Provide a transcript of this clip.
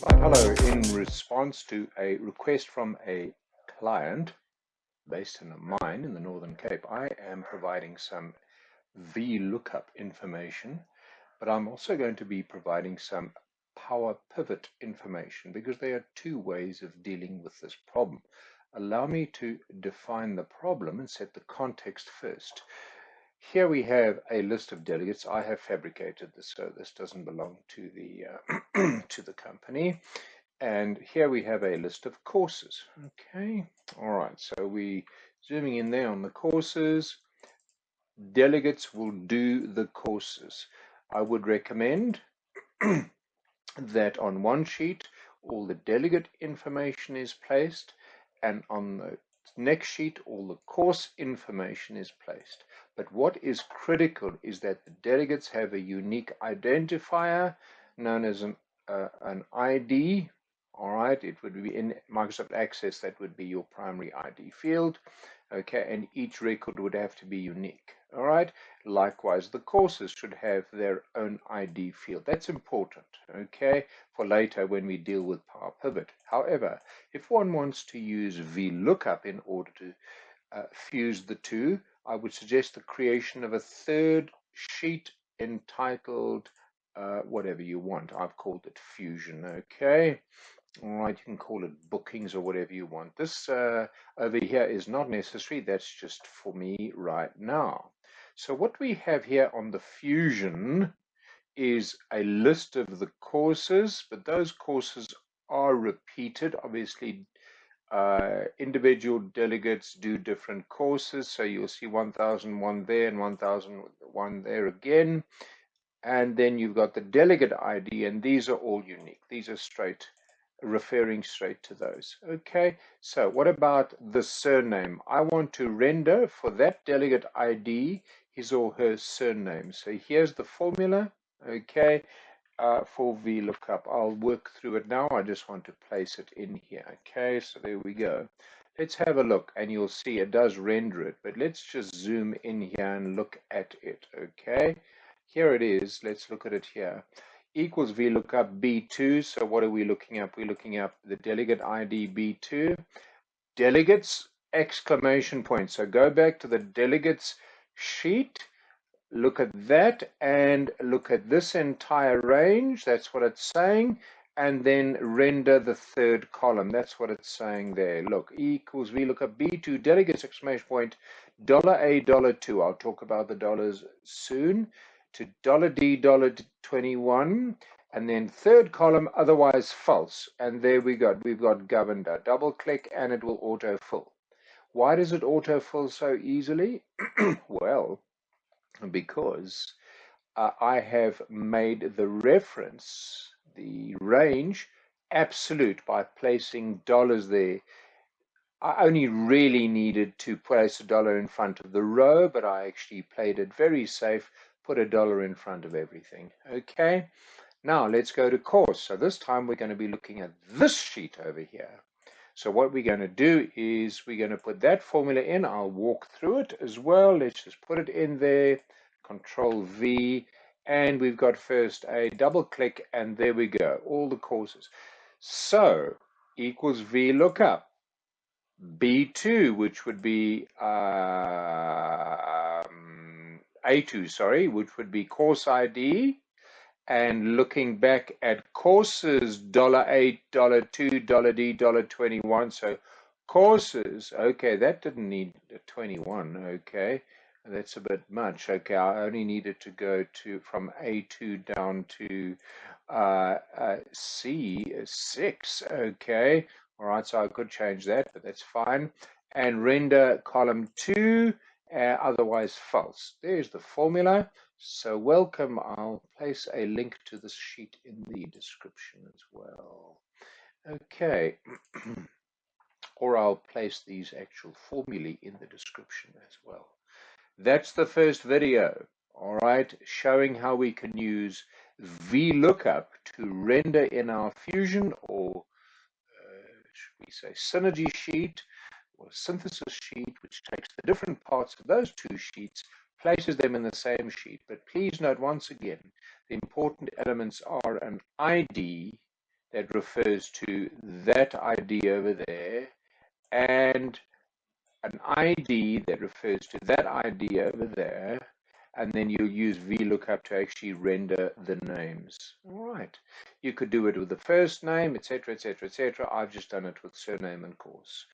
Hello, in response to a request from a client based in a mine in the Northern Cape, I am providing some Vlookup information, but I'm also going to be providing some power pivot information because there are two ways of dealing with this problem. Allow me to define the problem and set the context first. Here we have a list of delegates. I have fabricated this, so this doesn't belong to the to the company. And here we have a list of courses. Okay, all right, so we zooming in there on the courses. Delegates will do the courses. I would recommend that on one sheet all the delegate information is placed, and on the next sheet all the course information is placed. But what is critical is that the delegates have a unique identifier known as an ID. All right, it would be in Microsoft Access, that would be your primary ID field. Okay, and each record would have to be unique. All right, likewise, the courses should have their own ID field. That's important, okay, for later when we deal with Power Pivot. However, if one wants to use Vlookup in order to fuse the two, I would suggest the creation of a third sheet entitled whatever you want. I've called it Fusion, okay. All right, you can call it bookings or whatever you want. This over here is not necessary. That's just for me right now. So what we have here on the Fusion is a list of the courses, but those courses are repeated. Obviously, individual delegates do different courses. So you'll see 1001 there and 1001 there again. And then you've got the delegate ID, and these are all unique. These are referring straight to those. Okay, so what about the surname? I want to render for that delegate ID his or her surname. So here's the formula, okay, for Vlookup. I'll work through it now. I just want to place it in here. Okay, so there we go. Let's have a look, and you'll see it does render it, but let's just zoom in here and look at it. Okay, here it is. Let's look at it here. Equals Vlookup B2. So what are we looking up? We're looking up the delegate ID B2. Delegates, exclamation point. So go back to the delegates sheet, look at that, and look at this entire range. That's what it's saying. And then render the third column. That's what it's saying there. Look, equals Vlookup B2, delegates, exclamation point, $A, $2. I'll talk about the dollars soon. To $D, $21, and then third column, otherwise false. And there we've got governor. Double click and it will autofill. Why does it autofill so easily? Well, because I have made the reference, the range, absolute by placing dollars there. I only really needed to place a dollar in front of the row, but I actually played it very safe, put a dollar in front of everything. Okay, now let's go to course. So this time we're going to be looking at this sheet over here. So what we're going to do is we're going to put that formula in. I'll walk through it as well. Let's just put it in there, Control V, and we've got first a double click, and there we go, all the courses. So equals Vlookup B2, which would be A2, sorry, which would be course ID, and looking back at courses, $8, $2, D, $21. So courses, okay, that didn't need a 21, okay, that's a bit much. Okay, I only needed to go to from A2 down to C6, okay. All right, so I could change that, but that's fine. And render column 2, otherwise false. There's the formula. So welcome. I'll place a link to this sheet in the description as well. Okay. Or I'll place these actual formulae in the description as well. That's the first video, all right, showing how we can use Vlookup to render in our Fusion, or should we say synergy sheet, or synthesis sheet, which takes the different parts of those two sheets, places them in the same sheet. But please note once again, the important elements are an ID that refers to that ID over there, and an ID that refers to that ID over there, and then you'll use Vlookup to actually render the names. All right. You could do it with the first name, etc., etc., etc. I've just done it with surname and course.